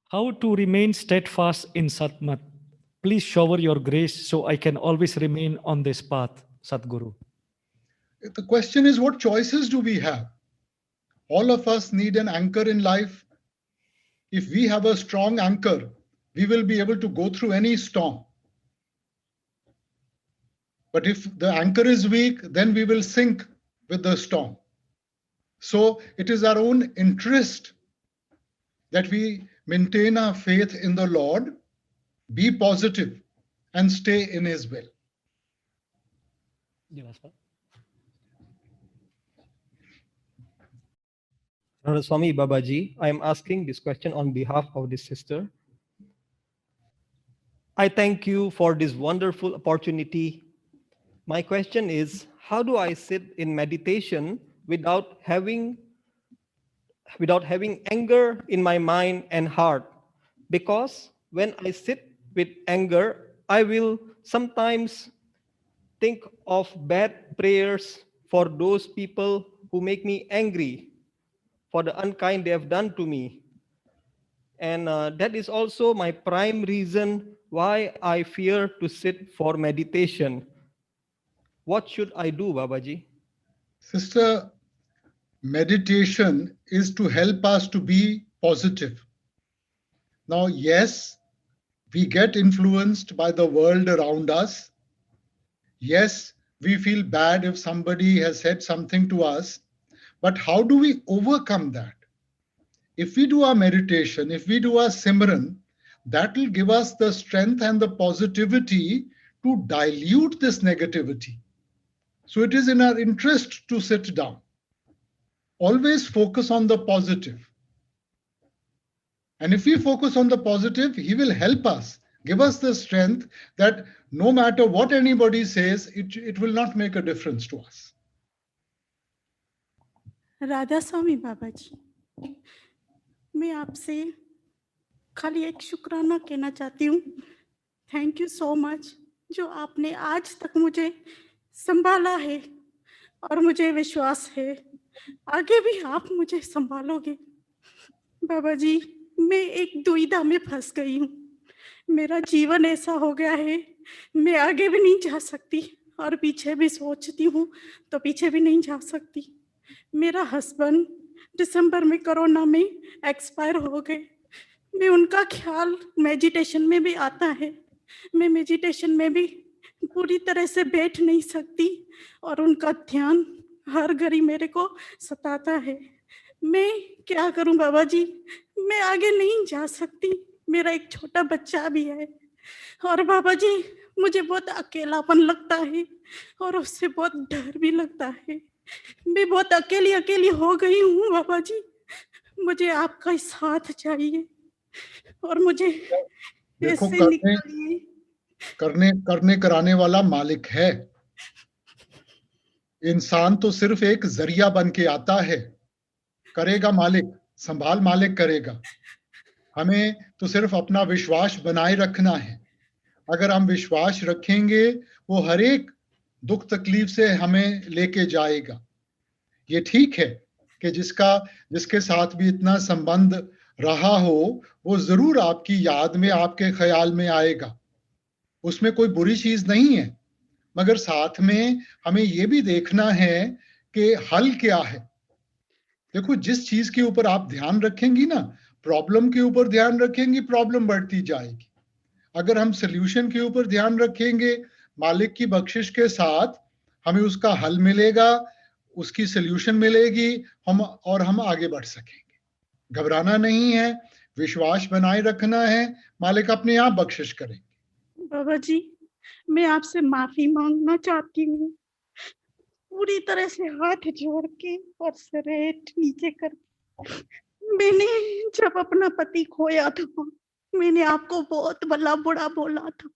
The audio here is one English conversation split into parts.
How to remain steadfast in Satmat? Please shower your grace so I can always remain on this path, Sadguru. The question is, what choices do we have? All of us need an anchor in life. If we have a strong anchor, we will be able to go through any storm. But if the anchor is weak, then we will sink with the storm. So it is our own interest that we maintain our faith in the Lord, be positive, and stay in His will. Swami Babaji, I am asking this question on behalf of this sister. I thank you for this wonderful opportunity. My question is, how do I sit in meditation without having anger in my mind and heart? Because when I sit with anger, I will sometimes think of bad prayers for those people who make me angry, for the unkind they have done to me. And that is also my prime reason why I fear to sit for meditation. What should I do, Babaji? Sister, meditation is to help us to be positive. Now, yes, we get influenced by the world around us. Yes, we feel bad if somebody has said something to us. But how do we overcome that? If we do our meditation, if we do our Simran, that will give us the strength and the positivity to dilute this negativity. So it is in our interest to sit down. Always focus on the positive. And if we focus on the positive, He will help us, give us the strength that no matter what anybody says, it will not make a difference to us. Radha Swami Baba जी, मैं आपसे खाली एक शुक्राना कहना चाहती हूँ. Thank you so much जो आपने आज तक मुझे संभाला है और मुझे विश्वास है आगे भी आप मुझे संभालोगे. बाबा जी, मैं एक दुविधा में फंस गई हूँ. मेरा जीवन ऐसा हो गया है, मैं आगे भी नहीं जा सकती और पीछे भी सोचती हूँ तो पीछे भी नहीं जा सकती. मेरा हस्बैंड दिसंबर में कोरोना में एक्सपायर हो गए. मैं उनका ख्याल मेडिटेशन में भी आता है. मैं मेडिटेशन में भी पूरी तरह से बैठ नहीं सकती और उनका ध्यान हर घड़ी मेरे को सताता है. मैं क्या करूं बाबा जी, मैं आगे नहीं जा सकती. मेरा एक छोटा बच्चा भी है और बाबा जी मुझे बहुत अकेलापन लगता है और उससे बहुत डर भी लगता है. मैं बहुत अकेली हो गई हूँ बाबा जी. मुझे आपका साथ चाहिए और मुझे देखो, ऐसे निकालिए. करने कराने वाला मालिक है. इंसान तो सिर्फ एक जरिया बन के आता है. करेगा मालिक, संभाल मालिक करेगा. हमें तो सिर्फ अपना विश्वास बनाए रखना है. अगर हम विश्वास रखेंगे, वो हर एक दुख तकलीफ से हमें लेके जाएगा. ये ठीक है कि जिसके साथ भी इतना संबंध रहा हो, वो जरूर आपकी याद में, आपके ख्याल में आएगा. उसमें कोई बुरी चीज नहीं है, मगर साथ में हमें ये भी देखना है कि हल क्या है. देखो, जिस चीज के ऊपर आप ध्यान रखेंगी ना, प्रॉब्लम के ऊपर ध्यान रखेंगी, प्रॉब्लम बढ़ती जाएगी. अगर हम सोल्यूशन के ऊपर ध्यान रखेंगे, मालिक की बख्शिश के साथ हमें उसका हल मिलेगा, उसकी सोल्यूशन मिलेगी, हम आगे बढ़ सकेंगे. घबराना नहीं है, विश्वास बनाए रखना है, मालिक अपने आप बख्शिश करेंगे. बाबा जी, मैं आपसे माफी मांगना चाहती हूँ, पूरी तरह से हाथ जोड़ के और सिर नीचे कर. मैंने जब अपना पति खोया था, मैंने आपको बहुत भला बुरा बोला था.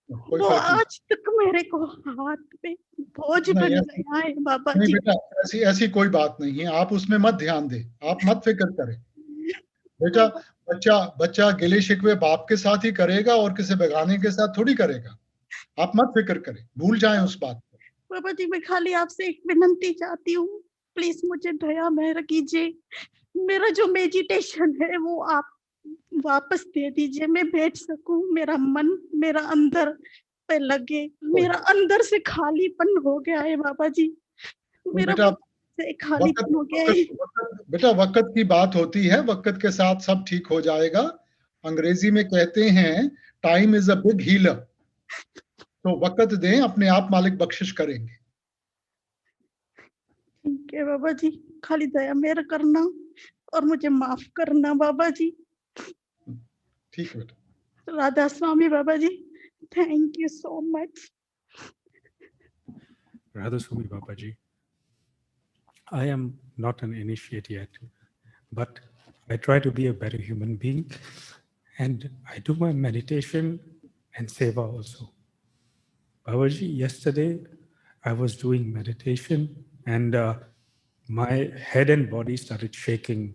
वो आज तक मेरे को हाथ पे बोझ बन गया है बाबा जी. बेटा, ऐसी कोई बात नहीं है. आप उसमें मत ध्यान दें, आप मत फिक्र करें. बेटा, बच्चा गिले शिकवे बाप के साथ ही करेगा और किसी बेगाने के साथ थोड़ी करेगा. आप मत फिक्र करें, भूल जाएं उस बात को. बाबा जी, मैं खाली आपसे एक विनती चाहती हूँ, प्लीज मुझे दया मेहर कीजिए. मेरा जो मेडिटेशन है वो आप वापस दे दीजिए, मैं बैठ सकूं, मेरा मन मेरा अंदर पे लगे, मेरा अंदर से खालीपन हो गया है बाबा जी, मेरा बेटा से खालीपन हो गया है। बेटा वक्त की बात होती है, वक्त के साथ सब ठीक हो जाएगा। अंग्रेजी में कहते हैं time is a big healer. तो वक्त दें, अपने आप मालिक बख्शिश करेंगे। ठीक है बाबा जी, खाली दया मेरा करना और मुझे माफ करना बाबा जी। ठीक है बेटा। Radha Swami Baba ji, thank you so much. Radhaswami Babaji, I am not an initiate yet, but I try to be a better human being, and I do my meditation and seva also. Babaji, yesterday I was doing meditation and my head and body started shaking.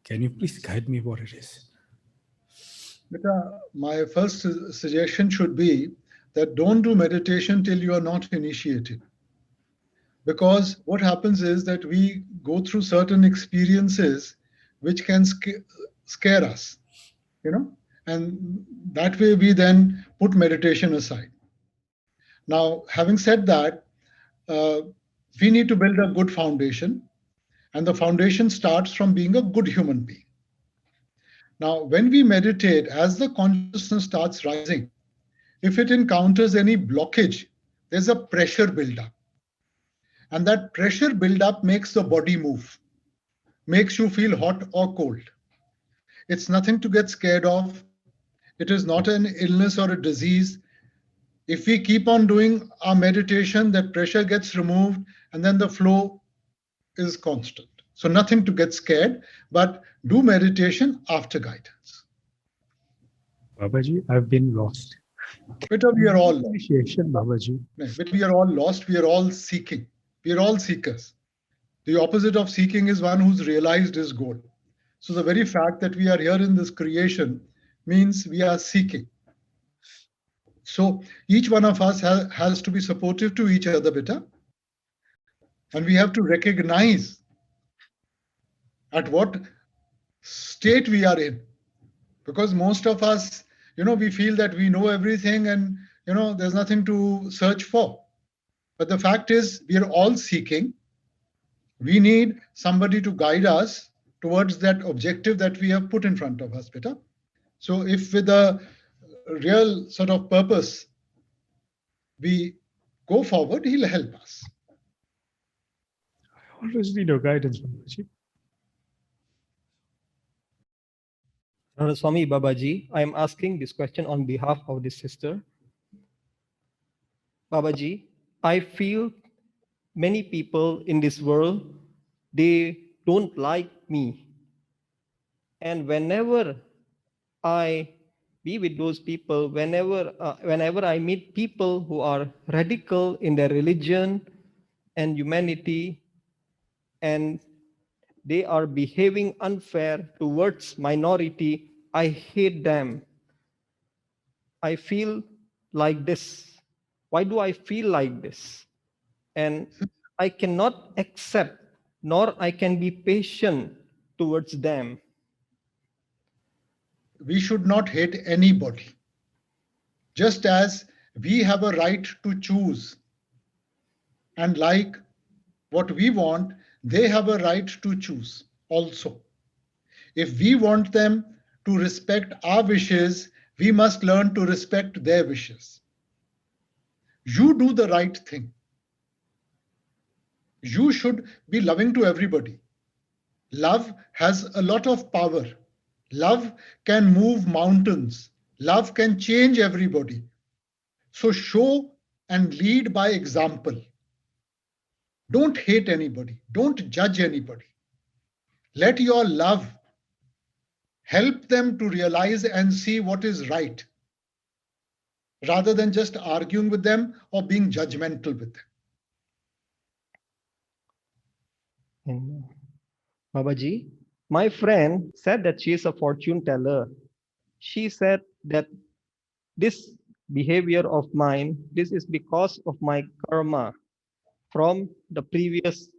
Can you please guide me what it is? Beta, my first suggestion should be that don't do meditation till you are not initiated. Because what happens is that we go through certain experiences which can scare us, and that way we then put meditation aside. Now, having said that, we need to build a good foundation, and the foundation starts from being a good human being. Now, when we meditate, as the consciousness starts rising, if it encounters any blockage, there's a pressure buildup. And that pressure buildup makes the body move, makes you feel hot or cold. It's nothing to get scared of. It is not an illness or a disease. If we keep on doing our meditation, that pressure gets removed and then the flow is constant. So nothing to get scared, but do meditation after guidance. Babaji, I've been lost. Beta, we are all lost. Initiation, Babaji. But we are all lost. We are all seeking. We are all seekers. The opposite of seeking is one who's realized his goal. So the very fact that we are here in this creation means we are seeking. So each one of us has to be supportive to each other, beta. And we have to recognize at what state we are in. Because most of us, we feel that we know everything and, there's nothing to search for. But the fact is, we are all seeking. We need somebody to guide us towards that objective that we have put in front of us, beta. So if with a real sort of purpose, we go forward, he'll help us. I always need your guidance, Babaji. Swami Babaji, I am asking this question on behalf of this sister. Babaji, I feel many people in this world, they don't like me. And whenever I be with those people, whenever I meet people who are radical in their religion and humanity, and they are behaving unfair towards minority, I hate them. I feel like this. Why do I feel like this? And I cannot accept, nor I can be patient towards them. We should not hate anybody. Just as we have a right to choose and like what we want, they have a right to choose also. If we want them to respect our wishes, we must learn to respect their wishes. You do the right thing. You should be loving to everybody. Love has a lot of power. Love can move mountains. Love can change everybody. So show and lead by example. Don't hate anybody. Don't judge anybody. Let your love help them to realize and see what is right, rather than just arguing with them or being judgmental with them. Babaji, my friend said that she is a fortune teller. She said that this behavior of mine, this is because of my karma from the previous.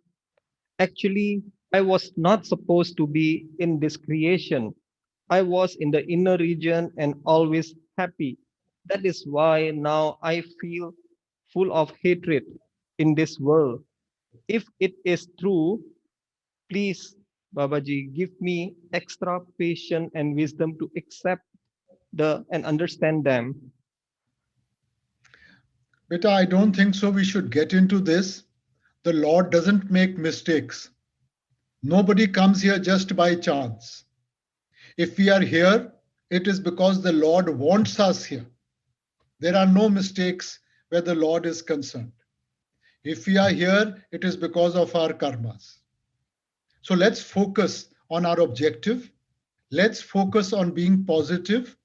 Actually, I was not supposed to be in this creation. I was in the inner region and always happy. That is why now I feel full of hatred in this world. If it is true, please, Babaji, give me extra patience and wisdom to accept and understand them. Beta, I don't think so. We should get into this. The Lord doesn't make mistakes. Nobody comes here just by chance. If we are here, it is because the Lord wants us here. There are no mistakes where the Lord is concerned. If we are here, it is because of our karmas. So let's focus on our objective. Let's focus on being positive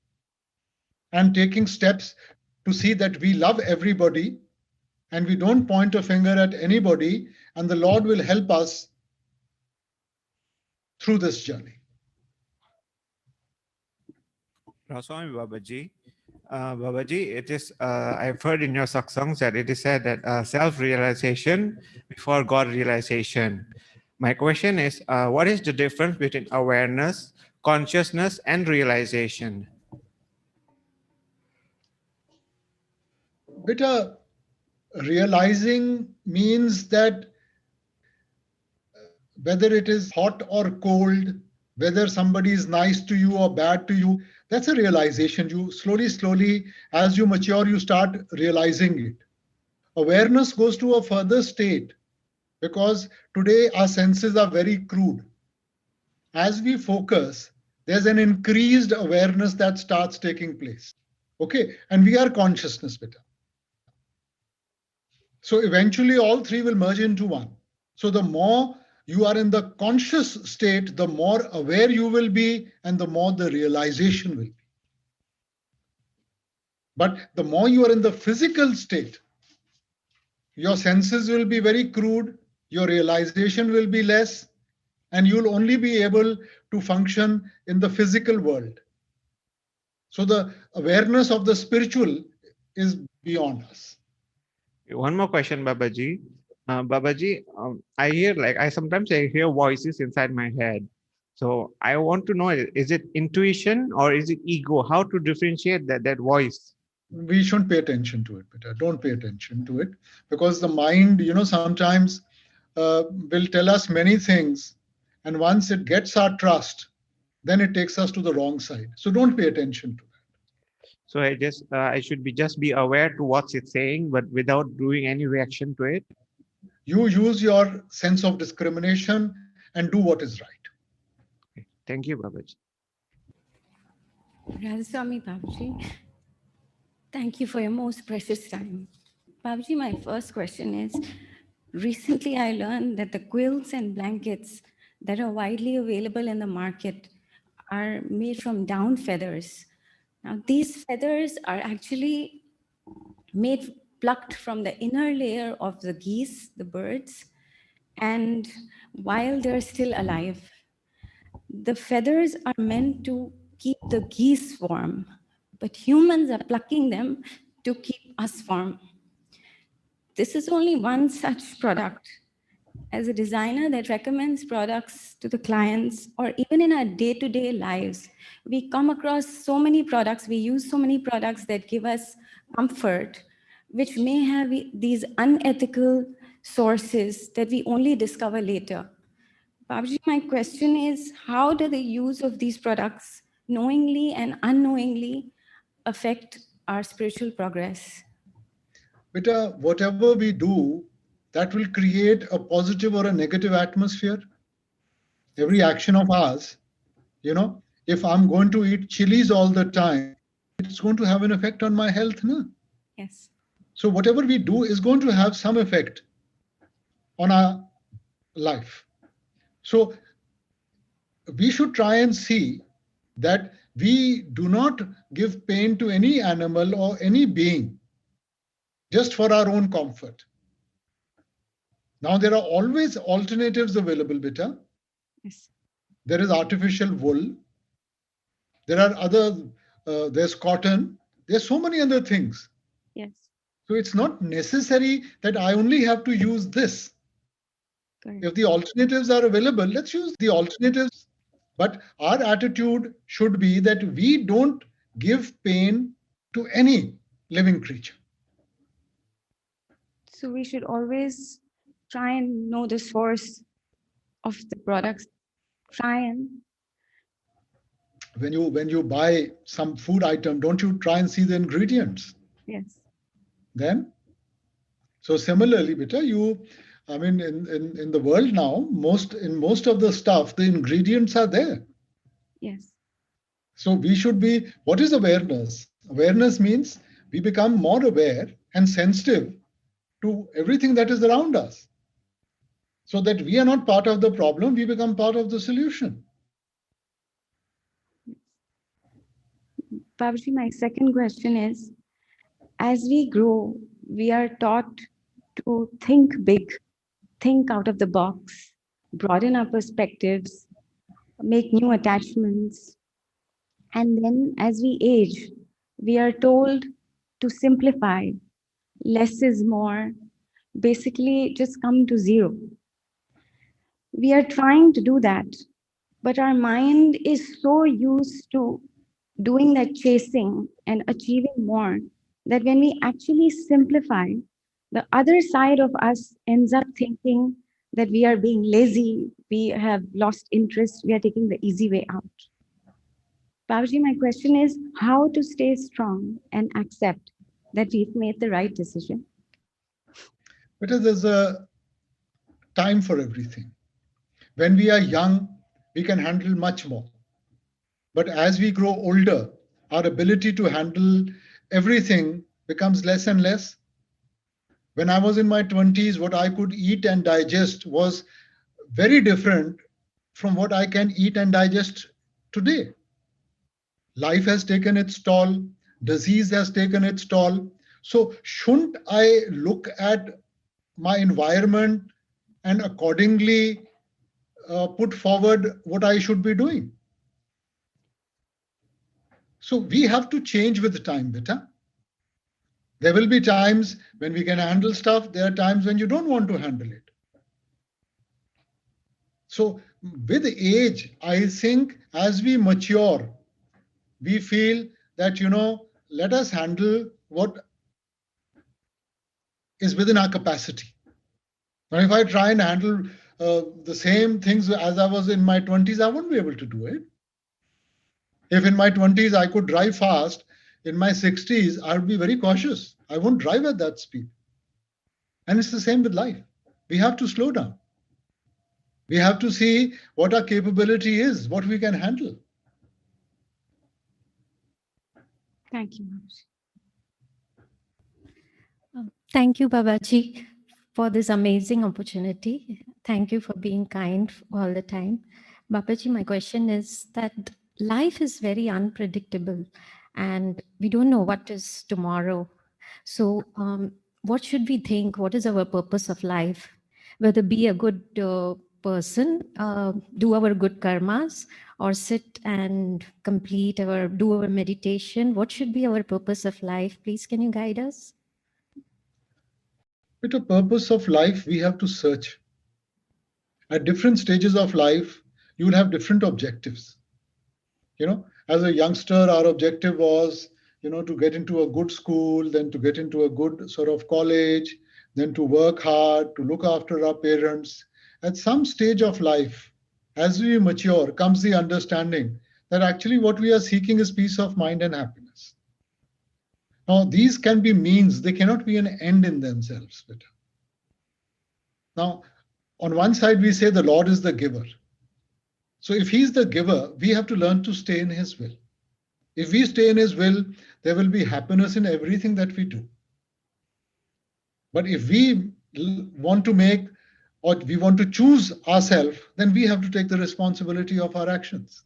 and taking steps to see that we love everybody and we don't point a finger at anybody, and the Lord will help us through this journey. Raswami Babaji, Babaji, it is, I've heard in your satsangs that it is said that self-realization before God realization. My question is, what is the difference between awareness, consciousness, and realization? Beta, realizing means that whether it is hot or cold, whether somebody is nice to you or bad to you, that's a realization. You slowly, as you mature, you start realizing it. Awareness goes to a further state because today our senses are very crude. As we focus, there's an increased awareness that starts taking place. Okay, and we are consciousness, Beta. So eventually all three will merge into one. So the more you are in the conscious state, the more aware you will be and the more the realization will be. But the more you are in the physical state, your senses will be very crude, your realization will be less, and you'll only be able to function in the physical world. So the awareness of the spiritual is beyond us. One more question, Babaji. Babaji, I sometimes hear voices inside my head. So I want to know, is it intuition or is it ego? How to differentiate that voice? We shouldn't pay attention to it, Peter. Don't pay attention to it because the mind, sometimes will tell us many things. And once it gets our trust, then it takes us to the wrong side. So don't pay attention to that. So I should just be aware to what it's saying, but without doing any reaction to it. You use your sense of discrimination and do what is right. Okay. Thank you, Babaji. Radhaswami Babaji, thank you for your most precious time. Babaji, my first question is, recently I learned that the quilts and blankets that are widely available in the market are made from down feathers. Now, these feathers are actually plucked from the inner layer of the geese, the birds, and while they're still alive. The feathers are meant to keep the geese warm, but humans are plucking them to keep us warm. This is only one such product. As a designer that recommends products to the clients, or even in our day-to-day lives, we come across so many products, we use so many products that give us comfort, which may have these unethical sources that we only discover later. Babaji, my question is, how do the use of these products knowingly and unknowingly affect our spiritual progress? Beta, whatever we do, that will create a positive or a negative atmosphere. Every action of ours, if I'm going to eat chilies all the time, it's going to have an effect on my health. No? Yes. So whatever we do is going to have some effect on our life. So we should try and see that we do not give pain to any animal or any being just for our own comfort. Now, there are always alternatives available, Beta. Yes. There is artificial wool. There are there's cotton. There's so many other things. Yes. So it's not necessary that I only have to use this. Correct. If the alternatives are available, let's use the alternatives. But our attitude should be that we don't give pain to any living creature. So we should always try and know the source of the products. Try and When you buy some food item, don't you try and see the ingredients? yes. Then, so similarly, beta, I mean, in the world now, in most of the stuff, the ingredients are there. Yes. So we should be, what is awareness? Awareness means we become more aware and sensitive to everything that is around us. So that we are not part of the problem, we become part of the solution. Babaji, my second question is, as we grow, we are taught to think big, think out of the box, broaden our perspectives, make new attachments. And then as we age, we are told to simplify, less is more, basically just come to zero. We are trying to do that, but our mind is so used to doing that chasing and achieving more that when we actually simplify, the other side of us ends up thinking that we are being lazy, we have lost interest, we are taking the easy way out. Babaji, my question is how to stay strong and accept that we've made the right decision. Because there's a time for everything. When we are young, we can handle much more. But as we grow older, our ability to handle everything becomes less and less. When I was in my 20s, what I could eat and digest was very different from what I can eat and digest today. Life has taken its toll, disease has taken its toll. So shouldn't I look at my environment and accordingly put forward what I should be doing? So we have to change with time, beta. There will be times when we can handle stuff. There are times when you don't want to handle it. So with age, I think as we mature, we feel that, let us handle what is within our capacity. Now, if I try and handle the same things as I was in my 20s, I won't be able to do it. If in my 20s I could drive fast, in my 60s, I would be very cautious. I won't drive at that speed. And it's the same with life. We have to slow down. We have to see what our capability is, what we can handle. Thank you, Babaji. Thank you, Babaji, for this amazing opportunity. Thank you for being kind all the time. Babaji, my question is that life is very unpredictable and we don't know what is tomorrow. So what should we think? What is our purpose of life? Whether be a good person, do our good karmas, or sit and do our meditation. What should be our purpose of life? Please, can you guide us? With the purpose of life, we have to search. At different stages of life, you will have different objectives. As a youngster, our objective was, to get into a good school, then to get into a good sort of college, then to work hard, to look after our parents. At some stage of life, as we mature, comes the understanding that actually what we are seeking is peace of mind and happiness. Now, these can be means, they cannot be an end in themselves. Now, on one side, we say the Lord is the giver. So if he's the giver, we have to learn to stay in his will. If we stay in his will, there will be happiness in everything that we do. But if we want to make or we want to choose ourselves, then we have to take the responsibility of our actions.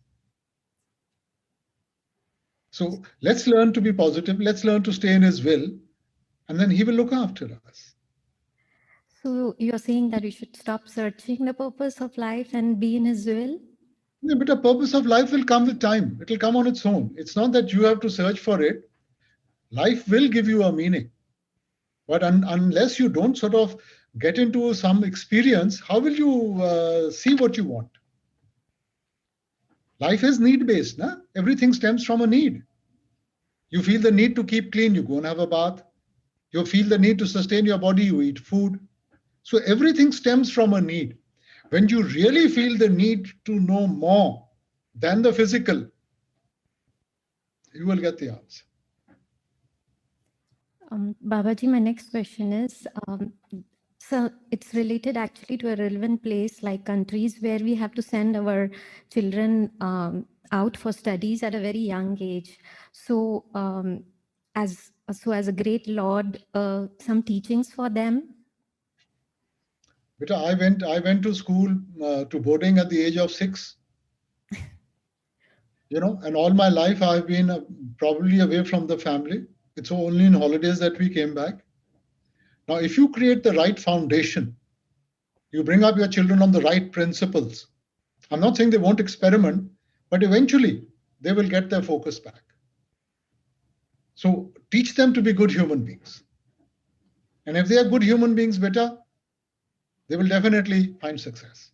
So let's learn to be positive. Let's learn to stay in his will, and then he will look after us. So you're saying that we should stop searching the purpose of life and be in his will? Yeah, but the purpose of life will come with time. It will come on its own. It's not that you have to search for it. Life will give you a meaning. But unless you don't sort of get into some experience, how will you see what you want? Life is need-based. Na? Everything stems from a need. You feel the need to keep clean, you go and have a bath. You feel the need to sustain your body, you eat food. So everything stems from a need. When you really feel the need to know more than the physical, you will get the answer. Babaji, my next question is, so it's related actually to a relevant place like countries where we have to send our children out for studies at a very young age. So as a great Lord, some teachings for them. But I went to school to boarding at the age of 6. And all my life I've been probably away from the family. It's only in holidays that we came back. Now, if you create the right foundation, you bring up your children on the right principles. I'm not saying they won't experiment, but eventually they will get their focus back. So teach them to be good human beings. And if they are good human beings, beta, they will definitely find success.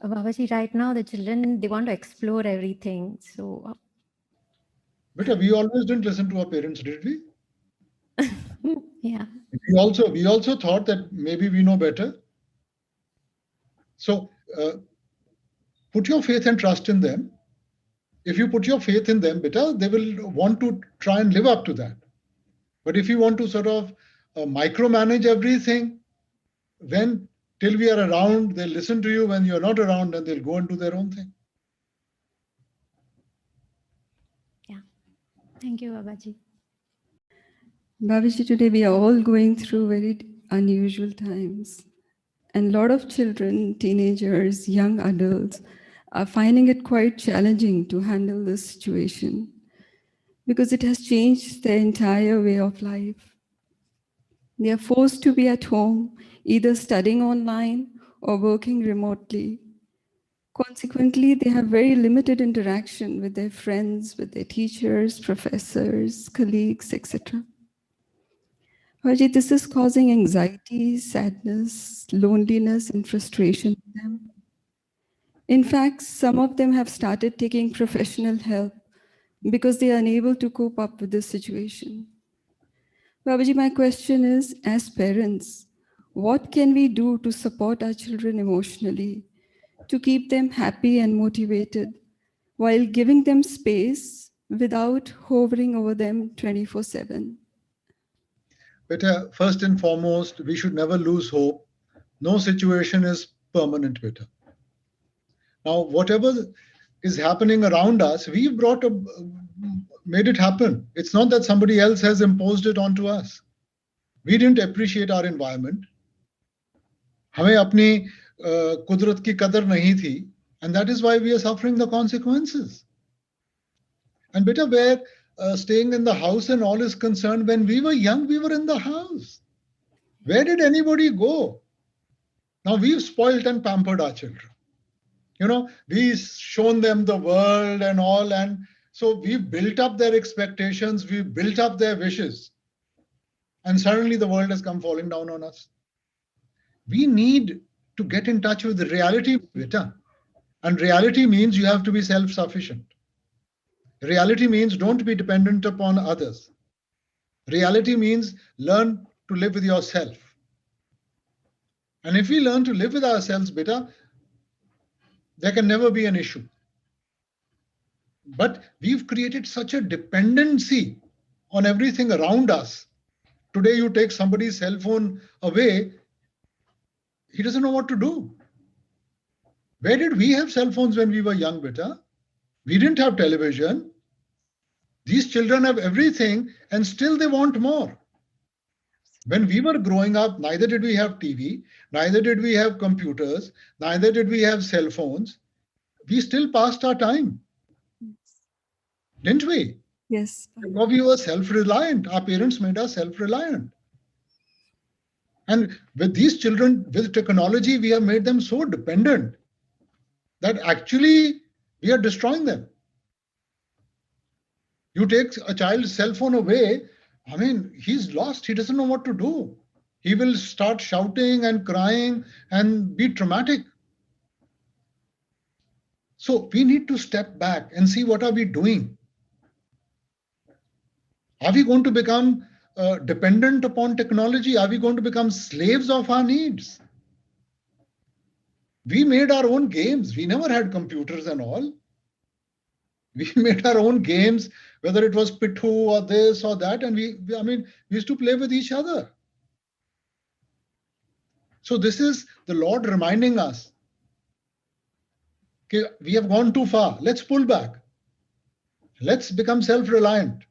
Babaji, right now the children, they want to explore everything. So, Beta, we always didn't listen to our parents, did we? yeah. We also thought that maybe we know better. So put your faith and trust in them. If you put your faith in them, beta, they will want to try and live up to that. But if you want to sort of micromanage everything, then till we are around, they'll listen to you. When you're not around, and they'll go and do their own thing. Yeah. Thank you, Babaji. Babaji, today we are all going through very unusual times. And a lot of children, teenagers, young adults are finding it quite challenging to handle this situation because it has changed their entire way of life. They are forced to be at home, either studying online or working remotely. Consequently, they have very limited interaction with their friends, with their teachers, professors, colleagues, etc. Babaji, this is causing anxiety, sadness, loneliness, and frustration to them. In fact, some of them have started taking professional help because they are unable to cope up with this situation. Babaji, my question is, as parents, what can we do to support our children emotionally, to keep them happy and motivated, while giving them space without hovering over them 24/7? Beta, first and foremost, we should never lose hope. No situation is permanent, beta. Now, whatever is happening around us, we've made it happen. It's not that somebody else has imposed it onto us. We didn't appreciate our environment. हमें अपनी कुदरत की कदर नहीं थी, and that is why we are suffering the consequences. And beta, where staying in the house and all is concerned, when we were young, we were in the house. Where did anybody go? Now we've spoiled and pampered our children. We've shown them the world and all, and so we've built up their expectations, we've built up their wishes, and suddenly the world has come falling down on us. We need to get in touch with the reality, beta. And reality means you have to be self-sufficient. Reality means don't be dependent upon others. Reality means learn to live with yourself. And if we learn to live with ourselves, beta, there can never be an issue. But we've created such a dependency on everything around us. Today you take somebody's cell phone away, he doesn't know what to do. Where did we have cell phones when we were young, beta? We didn't have television. These children have everything and still they want more. When we were growing up, neither did we have TV, neither did we have computers, neither did we have cell phones. We still passed our time. Didn't we? Yes. Because we were self-reliant. Our parents made us self-reliant. And with these children, with technology, we have made them so dependent that actually we are destroying them. You take a child's cell phone away, I mean, he's lost. He doesn't know what to do. He will start shouting and crying and be traumatic. So we need to step back and see what are we doing. Are we going to become dependent upon technology? Are we going to become slaves of our needs? We made our own games. We never had computers and all. We made our own games, whether it was Pithu or this or that, and we used to play with each other. So this is the Lord reminding us, okay, we have gone too far. Let's pull back. Let's become self-reliant.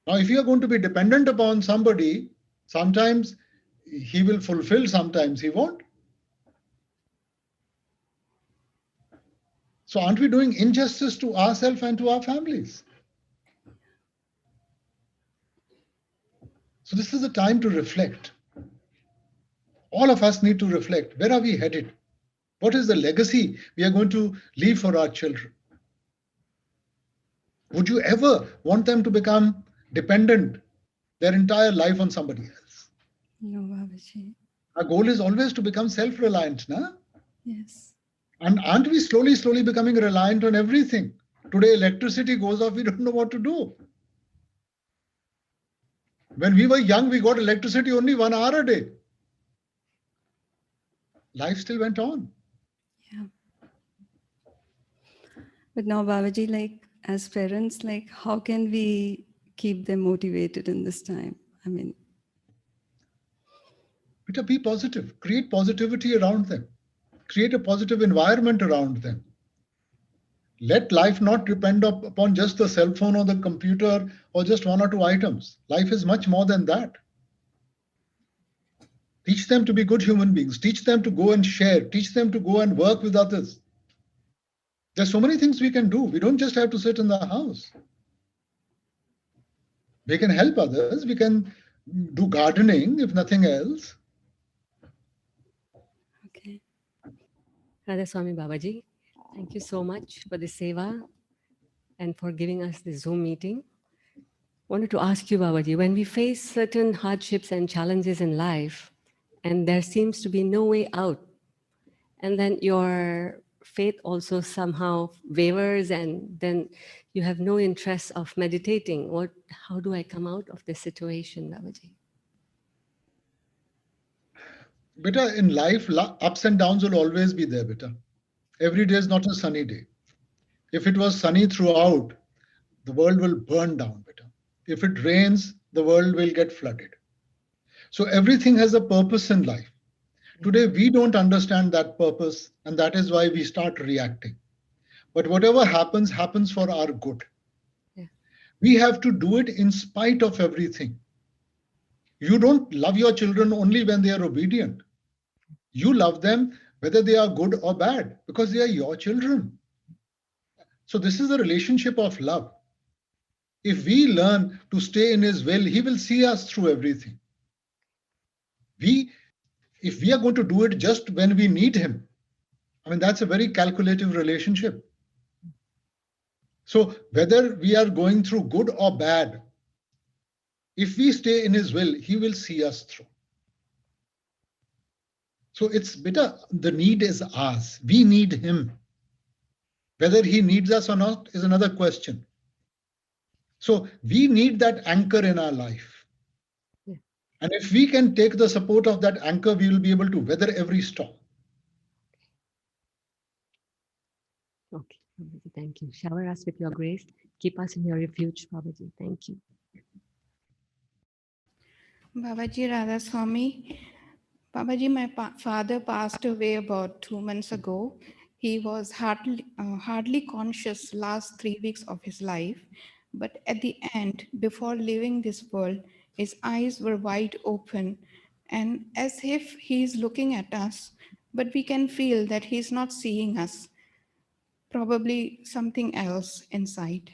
Now, if you are going to be dependent upon somebody, sometimes he will fulfill, sometimes he won't. So aren't we doing injustice to ourselves and to our families? So this is a time to reflect. All of us need to reflect. Where are we headed? What is the legacy we are going to leave for our children? Would you ever want them to become dependent their entire life on somebody else? No, Babaji. Our goal is always to become self-reliant, na? Yes. And aren't we slowly becoming reliant on everything? Today, electricity goes off, we don't know what to do. When we were young, we got electricity only 1 hour a day. Life still went on. Yeah. But now, Babaji, like as parents, like how can we keep them motivated in this time? I mean, Better be positive. Create positivity around them. Create a positive environment around them. Let life not depend upon just the cell phone or the computer or just 1 or 2 items. Life is much more than that. Teach them to be good human beings. Teach them to go and share. Teach them to go and work with others. There's so many things we can do. We don't just have to sit in the house. We can help others. We can do gardening, if nothing else. okay. Radha Swami Babaji, thank you so much for the seva and for giving us the Zoom meeting. Wanted to ask you, Babaji, when we face certain hardships and challenges in life, and there seems to be no way out, and then your faith also somehow wavers, and then you have no interest of meditating, how do I come out of this situation, Babaji? Beta, in life, ups and downs will always be there, beta. Every day is not a sunny day. If it was sunny throughout, the world will burn down, beta. If it rains, the world will get flooded. So everything has a purpose in life. Today, we don't understand that purpose, and that is why we start reacting. But whatever happens, happens for our good. Yeah. We have to do it in spite of everything. You don't love your children only when they are obedient. You love them whether they are good or bad, because they are your children. So this is a relationship of love. If we learn to stay in His will, He will see us through everything. If we are going to do it just when we need Him, I mean, that's a very calculative relationship. So whether we are going through good or bad, if we stay in His will, He will see us through. So it's better, the need is ours. We need Him. Whether He needs us or not is another question. So we need that anchor in our life. Yeah. And if we can take the support of that anchor, we will be able to weather every storm. Okay, Babaji, thank you. Shower us with your grace. Keep us in your refuge, Babaji. Thank you. Babaji Radha Swami. Babaji, my father passed away about 2 months ago. He was hardly conscious last 3 weeks of his life. But at the end, before leaving this world, his eyes were wide open and as if he's looking at us, but we can feel that he's not seeing us. Probably something else inside.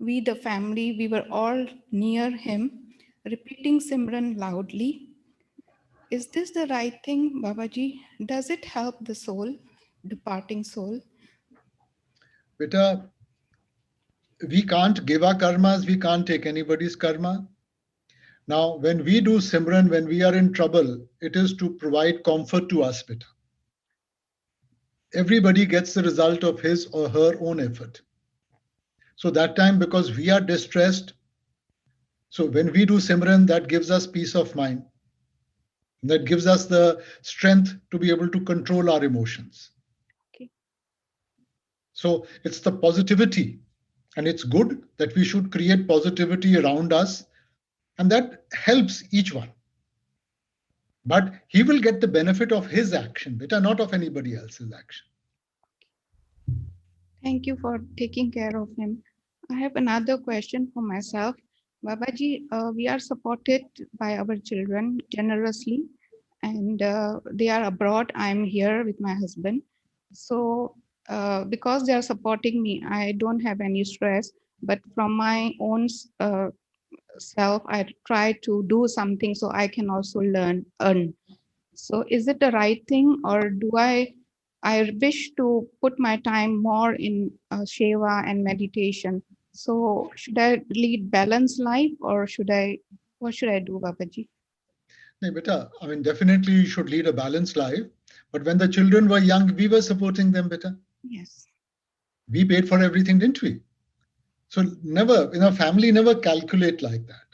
We, the family, we were all near him, repeating Simran loudly. Is this the right thing, Babaji? Does it help the soul, departing soul? Beta, we can't give our karmas, we can't take anybody's karma. Now, when we do Simran, when we are in trouble, it is to provide comfort to us, beta. everybody gets the result of his or her own effort. So that time, because we are distressed, so when we do Simran, that gives us peace of mind. That gives us the strength to be able to control our emotions. Okay. So it's the positivity, and it's good that we should create positivity around us, and that helps each one. But he will get the benefit of his action, beta, not of anybody else's action. Thank you for taking care of him. I have another question for myself. Babaji, we are supported by our children generously, and they are abroad. I'm here with my husband. So because they are supporting me, I don't have any stress, but from my own self, I try to do something so I can also earn. So is it the right thing, or do I wish to put my time more in Sheva and meditation? So should I lead balanced life, or what should I do, Babaji? No, beta, I mean, definitely you should lead a balanced life. But when the children were young, we were supporting them, beta. Yes. We paid for everything, didn't we? So never, in a family, never calculate like that.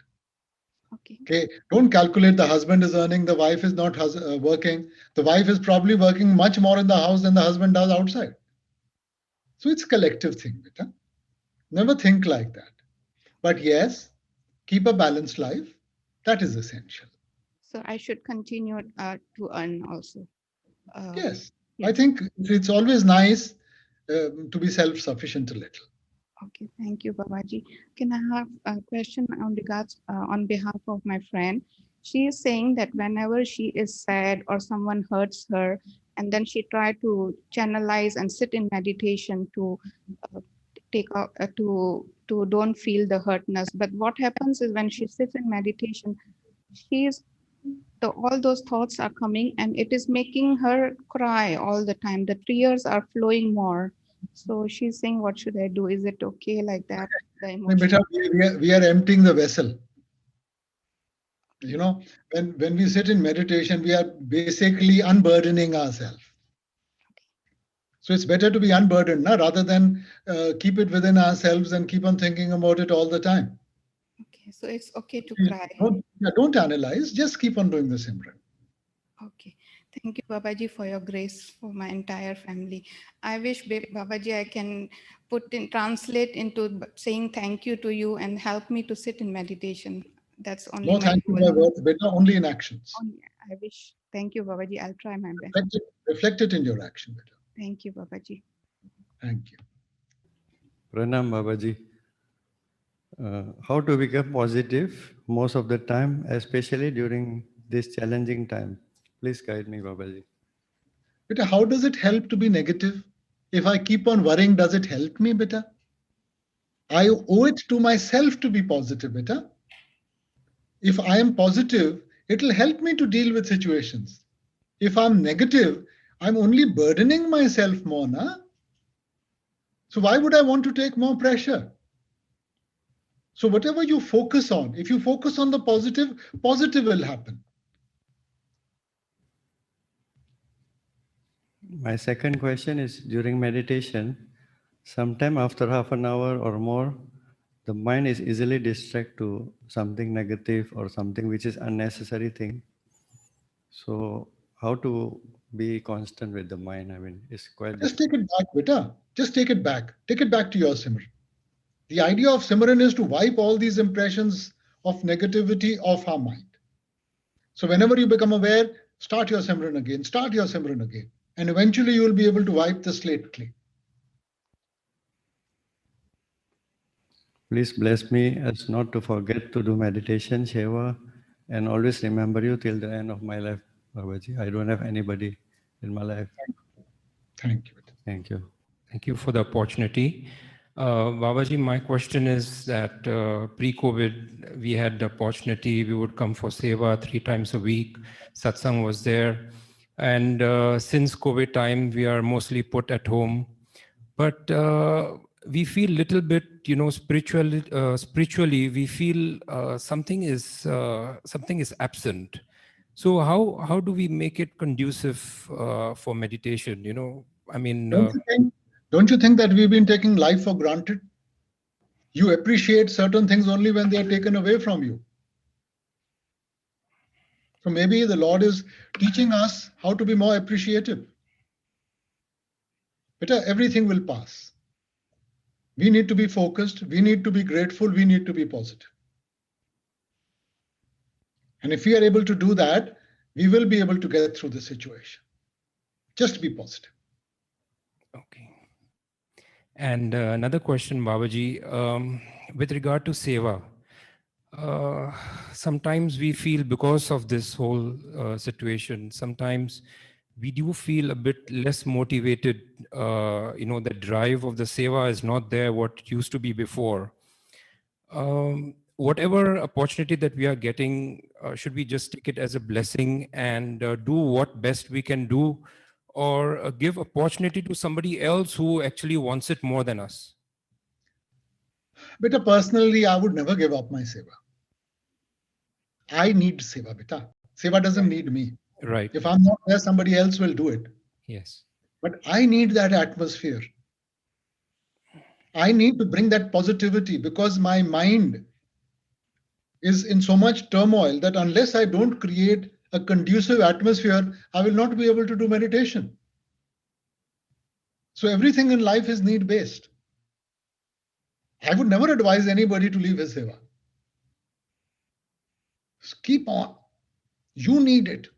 Okay, don't calculate the husband is earning, the wife is not working. The wife is probably working much more in the house than the husband does outside. So it's a collective thing, beta. Never think like that. But yes, keep a balanced life. That is essential. So I should continue to earn also. Yes, I think it's always nice to be self-sufficient a little. Okay, thank you, Babaji. Can I have a question on behalf of my friend? She is saying that whenever she is sad or someone hurts her, and then she tried to channelize and sit in meditation to take out to don't feel the hurtness. But what happens is when she sits in meditation, all those thoughts are coming, and it is making her cry all the time. The tears are flowing more. So she's saying, what should I do? Is it okay like that? Beta, we are emptying the vessel. You know, when we sit in meditation, we are basically unburdening ourselves. So it's better to be unburdened, rather than keep it within ourselves and keep on thinking about it all the time. Okay, so it's okay to cry. Don't analyze, just keep on doing the Simran. Okay. Thank you, Babaji, for your grace for my entire family. I wish, Babaji, I can translate into saying thank you to you and help me to sit in meditation. That's only no thank you by words, better only in actions. I wish. Thank you, Babaji. I'll try my best. Reflect it in your action, better. Thank you, Babaji. Thank you. Pranam, Babaji. How to become positive most of the time, especially during this challenging time? Please guide me, Babaji. Beta, how does it help to be negative? If I keep on worrying, does it help me, beta? I owe it to myself to be positive, beta. If I am positive, it will help me to deal with situations. If I'm negative, I'm only burdening myself more, na? So why would I want to take more pressure? So whatever you focus on, if you focus on the positive, positive will happen. My second question is, during meditation, sometime after half an hour or more, the mind is easily distracted to something negative or something which is unnecessary thing. So how to be constant with the mind? I mean, it's quite Just take it back, beta. Just take it back. Take it back to your Simran. The idea of Simran is to wipe all these impressions of negativity off our mind. So whenever you become aware, start your Simran again, start your Simran again. And eventually you will be able to wipe the slate clean. Please bless me as not to forget to do meditation, Sheva, and always remember you till the end of my life, Babaji. I don't have anybody in my life. Thank you. Thank you. Thank you for the opportunity. Babaji, my question is that pre-COVID, we had the opportunity, we would come for Seva 3 times a week. Satsang was there. And since COVID time, we are mostly put at home. But we feel little bit, spiritually, we feel something is absent. So how do we make it conducive for meditation? I mean, don't you think that we've been taking life for granted? You appreciate certain things only when they are taken away from you. So maybe the Lord is teaching us how to be more appreciative. But everything will pass. We need to be focused. We need to be grateful. We need to be positive. And if we are able to do that, we will be able to get through the situation. Just be positive. Okay. And another question, Babaji, with regard to seva. Sometimes we feel, because of this whole situation, sometimes we do feel a bit less motivated. The drive of the seva is not there what used to be before. Whatever opportunity that we are getting, should we just take it as a blessing and do what best we can do, or give opportunity to somebody else who actually wants it more than us? Beta, personally, I would never give up my seva. I need seva, beta. Seva doesn't need me. Right. If I'm not there, somebody else will do it. Yes. But I need that atmosphere. I need to bring that positivity, because my mind is in so much turmoil that unless I don't create a conducive atmosphere, I will not be able to do meditation. So everything in life is need-based. I would never advise anybody to leave his seva. Just keep on. You need it.